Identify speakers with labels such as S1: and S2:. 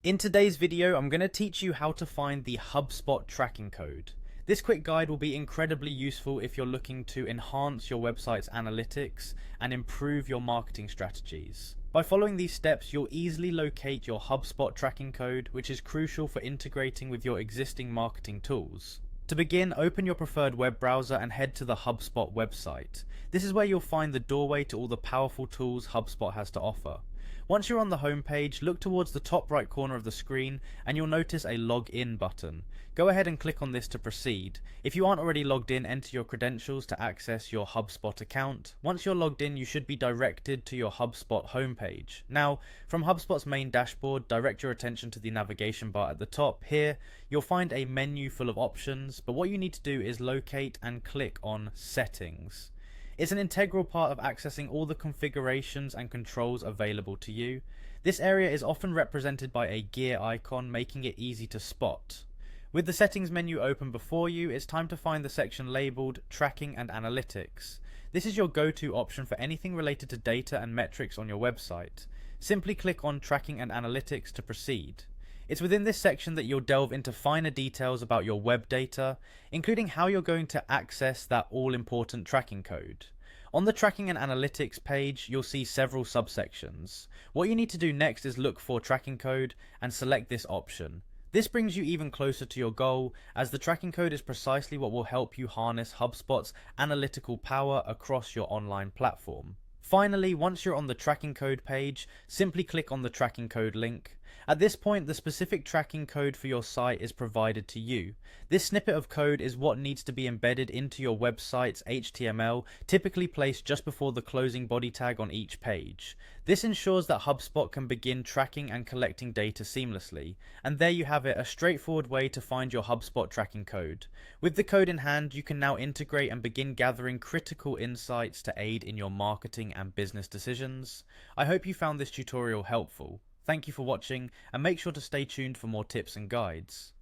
S1: In today's video, I'm going to teach you how to find the Hubspot tracking code. This quick guide will be incredibly useful if you're looking to enhance your website's analytics and improve your marketing strategies. By following these steps, you'll easily locate your Hubspot tracking code, which is crucial for integrating with your existing marketing tools. To begin, open your preferred web browser and head to the Hubspot website. This is where you'll find the doorway to all the powerful tools HubSpot has to offer. Once you're on the home page, look towards the top right corner of the screen and you'll notice a login button. Go ahead and click on this to proceed. If you aren't already logged in, enter your credentials to access your HubSpot account. Once you're logged in, you should be directed to your HubSpot homepage. Now, from HubSpot's main dashboard, direct your attention to the navigation bar at the top. Here, you'll find a menu full of options, but what you need to do is locate and click on Settings. It's an integral part of accessing all the configurations and controls available to you. This area is often represented by a gear icon, making it easy to spot. With the settings menu open before you, it's time to find the section labelled Tracking and Analytics. This is your go-to option for anything related to data and metrics on your website. Simply click on Tracking and Analytics to proceed. It's within this section that you'll delve into finer details about your web data, including how you're going to access that all-important tracking code. On the Tracking and Analytics page, you'll see several subsections. What you need to do next is look for tracking code and select this option. This brings you even closer to your goal, as the tracking code is precisely what will help you harness HubSpot's analytical power across your online platform. Finally, once you're on the tracking code page, simply click on the tracking code link. At this point, the specific tracking code for your site is provided to you. This snippet of code is what needs to be embedded into your website's HTML, typically placed just before the closing body tag on each page. This ensures that HubSpot can begin tracking and collecting data seamlessly. And there you have it, a straightforward way to find your HubSpot tracking code. With the code in hand, you can now integrate and begin gathering critical insights to aid in your marketing and business decisions. I hope you found this tutorial helpful. Thank you for watching, and make sure to stay tuned for more tips and guides.